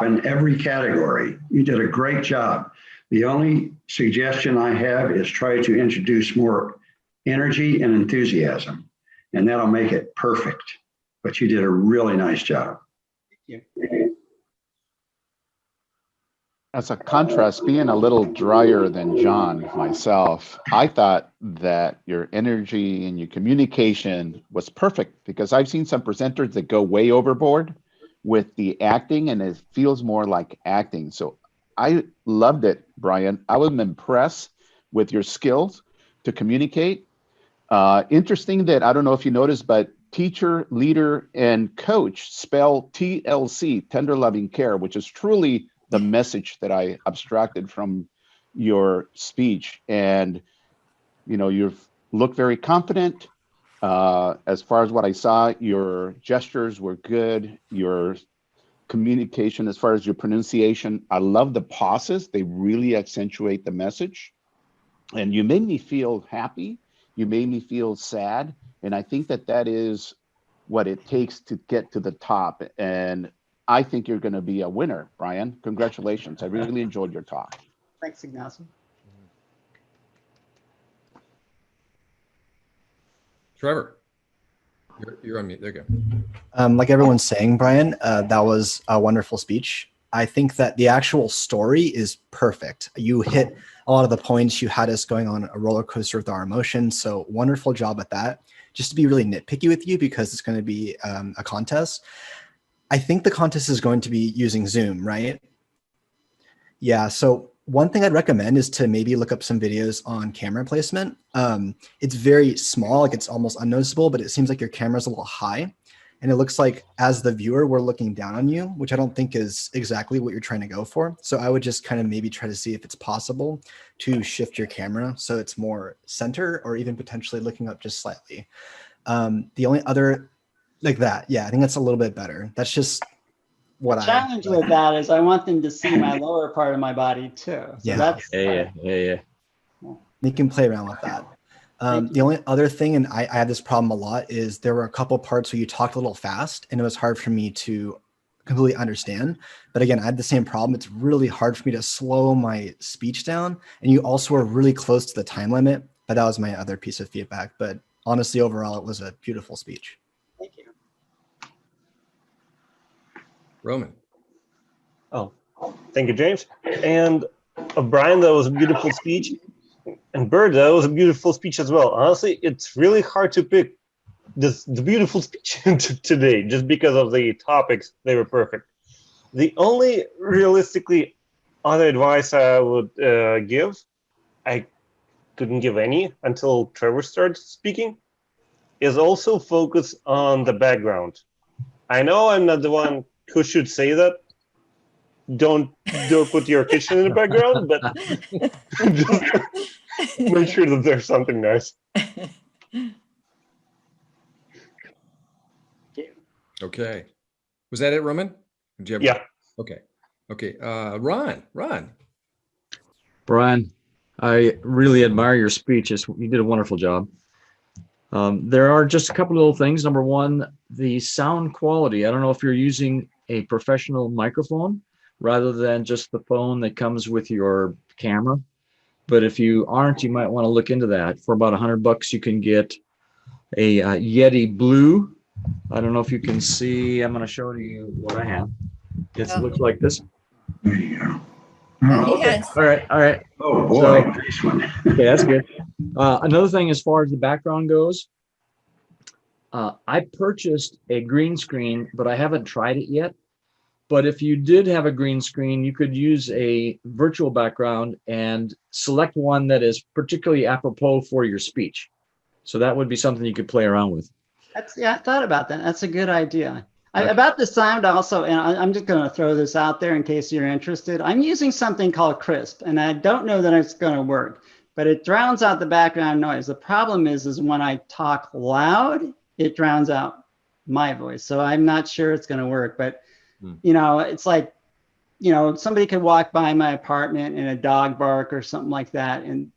in every category. You did a great job. The only suggestion I have is try to introduce more energy and enthusiasm, and that'll make it perfect. But you did a really nice job. Thank you. As a contrast, being a little drier than John myself, I thought that your energy and your communication was perfect, because I've seen some presenters that go way overboard with the acting and it feels more like acting. So I loved it, Brian. I was impressed with your skills to communicate. Interesting that, I don't know if you noticed, but teacher, leader, and coach spell TLC, tender loving care, which is truly the message that I abstracted from your speech. And, you know, you look very confident. As far as what I saw, your gestures were good. Your communication, as far as your pronunciation, I love the pauses. They really accentuate the message. And you made me feel happy. You made me feel sad. And I think that that is what it takes to get to the top. And I think you're going to be a winner, Brian. Congratulations. I really enjoyed your talk. Thanks, Ignacio. Trevor, you're on mute. There you go. Like everyone's saying, Brian, that was a wonderful speech. I think that the actual story is perfect. You hit a lot of the points. You had us going on a roller coaster with our emotions. So wonderful job at that. Just to be really nitpicky with you, because it's going to be a contest. I think the contest is going to be using Zoom, right? Yeah, so one thing I'd recommend is to maybe look up some videos on camera placement. It's very small, like it's almost unnoticeable, but it seems like your camera's a little high. And it looks like as the viewer, we're looking down on you, which I don't think is exactly what you're trying to go for. So I would just kind of maybe try to see if it's possible to shift your camera so it's more center, or even potentially looking up just slightly. The only other, like that, yeah, I think that's a little bit better. That's just what The challenge with that is I want them to see my lower part of my body too. So Yeah. that's Yeah. you can play around with that. The only other thing, and I had this problem a lot, is there were a couple parts where you talked a little fast and it was hard for me to completely understand. But again, I had the same problem. It's really hard for me to slow my speech down. And you also were really close to the time limit, but that was my other piece of feedback. But honestly, overall, it was a beautiful speech. Thank you. Roman. Oh, thank you, James. And Brian, that was a beautiful speech. And Bird, that was a beautiful speech as well. Honestly, it's really hard to pick the beautiful speech today, just because of the topics. They were perfect. The only realistically other advice I would give, I couldn't give any until Trevor started speaking, is also focus on the background. I know I'm not the one who should say that. Don't put your kitchen in the background, but just make sure that there's something nice. Okay. Was that it, Roman? Did you have Yeah. Okay. Okay. Ron. Brian, I really admire your speech. You did a wonderful job. There are just a couple little things. Number one, the sound quality. I don't know if you're using a professional microphone rather than just the phone that comes with your camera. But if you aren't, you might want to look into that. For about $100, you can get a Yeti Blue. I don't know if you can see. I'm going to show you what I have. It looks like this. There you go. Yes. All right. Oh boy, So, nice one. okay, that's good. Another thing, as far as the background goes, I purchased a green screen, but I haven't tried it yet. But if you did have a green screen, you could use a virtual background and select one that is particularly apropos for your speech. So that would be something you could play around with. I thought about that. That's a good idea. About the sound also, and I'm just going to throw this out there in case you're interested. I'm using something called Crisp, and I don't know that it's going to work, but it drowns out the background noise. The problem is when I talk loud, it drowns out my voice. So I'm not sure it's going to work, but you know, it's like, you know, somebody could walk by my apartment and a dog bark or something like that. And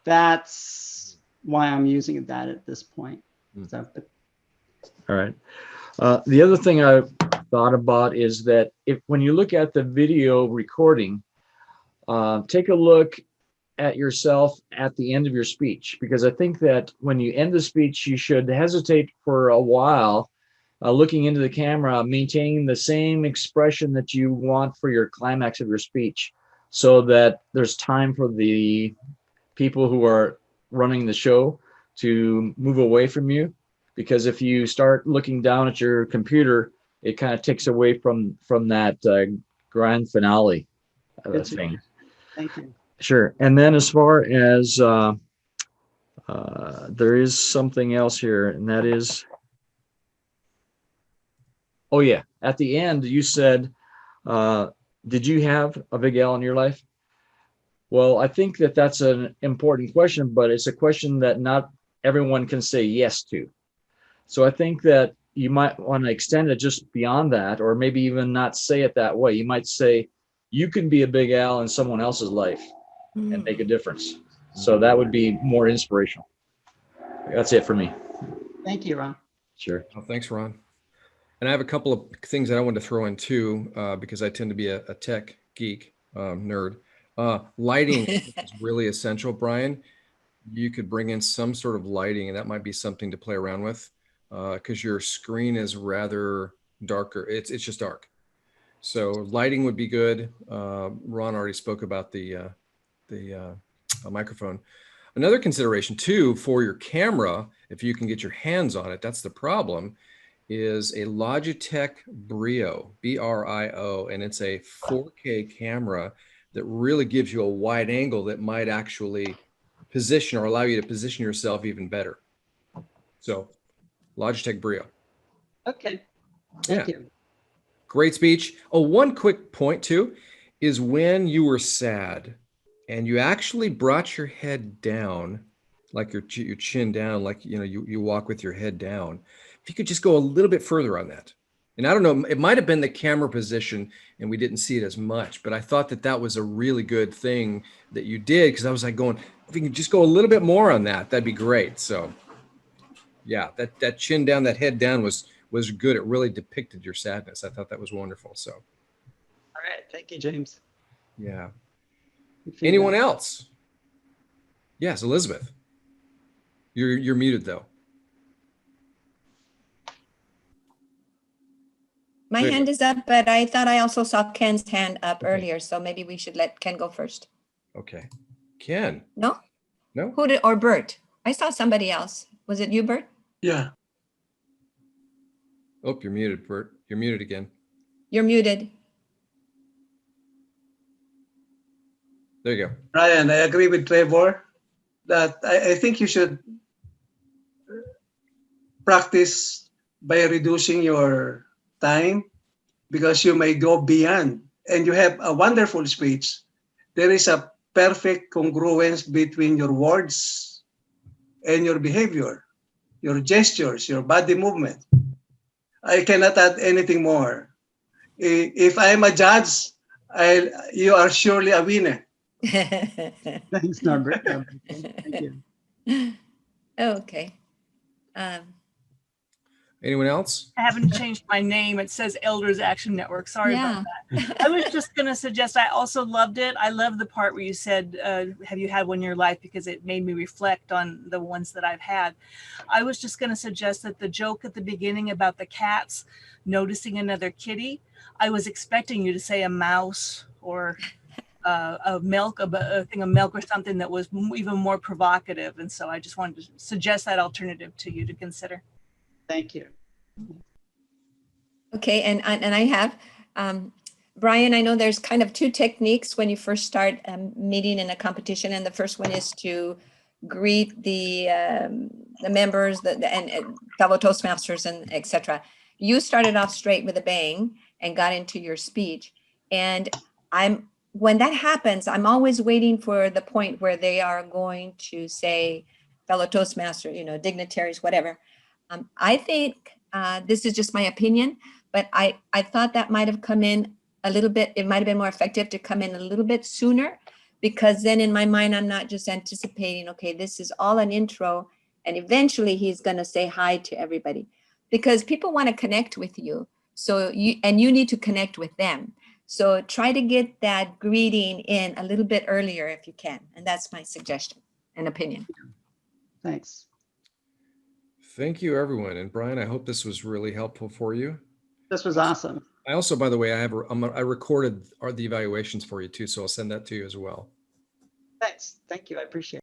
that's why I'm using that at this point. So, all right. The other thing I thought about is that if when you look at the video recording, take a look at yourself at the end of your speech, because I think that when you end the speech, you should hesitate for a while, looking into the camera, maintaining the same expression that you want for your climax of your speech, so that there's time for the people who are running the show to move away from you. Because if you start looking down at your computer, it kind of takes away from that grand finale Good thing. Thank you. Sure. And then as far as there is something else here, and that is, oh yeah, at the end you said, did you have a Big L in your life? Well, I think that that's an important question, but it's a question that not everyone can say yes to. So I think that you might want to extend it just beyond that, or maybe even not say it that way. You might say, you can be a Big Al in someone else's life and make a difference. So that would be more inspirational. That's it for me. Thank you, Ron. Sure. Oh, thanks, Ron. And I have a couple of things that I wanted to throw in too, because I tend to be a tech geek, nerd. Lighting is really essential, Brian. You could bring in some sort of lighting, and that might be something to play around with, because your screen is rather darker. It's just dark. So lighting would be good. Ron already spoke about the microphone. Another consideration too for your camera, if you can get your hands on it, that's the problem, is a Logitech Brio, B-R-I-O, and it's a 4K camera that really gives you a wide angle that might actually position or allow you to position yourself even better. So Logitech Brio. Okay. Thank you. Great speech. Oh, one quick point too is when you were sad and you actually brought your head down, like your chin down, like, you know, you walk with your head down. If you could just go a little bit further on that. And I don't know, it might have been the camera position and we didn't see it as much, but I thought that that was a really good thing that you did, because I was like going, if you can just go a little bit more on that, that'd be great. So yeah, that chin down, that head down was good. It really depicted your sadness. I thought that was wonderful. So All right. Thank you, James. yeah. Good Anyone feedback. else? Yes, Elizabeth. You're muted though. My There you hand is up, but I thought I also saw Ken's hand up Okay. earlier, so maybe we should let Ken go first. Okay. Ken. No? No? Who did, or Bert? I saw somebody else. Was it you, Bert? Yeah, Oh, you're muted, Bert. You're muted again. You're muted. There you go. Ryan, I agree with Trevor that I think you should practice by reducing your time, because you may go beyond and you have a wonderful speech. There is a perfect congruence between your words and your behavior, your gestures, your body movement. I cannot add anything more. If I'm a judge, you are surely a winner. Thanks, Norbert. Thank you. Okay. Anyone else? I haven't changed my name. It says Elders Action Network. Sorry Yeah. about that. I was just going to suggest, I also loved it. I love the part where you said, have you had one in your life? Because it made me reflect on the ones that I've had. I was just going to suggest that the joke at the beginning about the cats noticing another kitty, I was expecting you to say a mouse or a thing of milk or something that was even more provocative. And so I just wanted to suggest that alternative to you to consider. Thank you. Okay, and I have, Brian, I know there's kind of two techniques when you first start meeting in a competition. And the first one is to greet the members and fellow Toastmasters and etc. You started off straight with a bang and got into your speech. And when that happens, I'm always waiting for the point where they are going to say, fellow Toastmaster, dignitaries, whatever. I think this is just my opinion, but I thought that might have come in a little bit. It might have been more effective to come in a little bit sooner, because then in my mind, I'm not just anticipating, okay, this is all an intro and eventually he's going to say hi to everybody, because people want to connect with you. So you need to connect with them. So try to get that greeting in a little bit earlier if you can. And that's my suggestion and opinion. Thanks. Thank you, everyone. And Brian, I hope this was really helpful for you. This was awesome. I also, by the way, I recorded the evaluations for you too, so I'll send that to you as well. Thanks. Thank you. I appreciate it.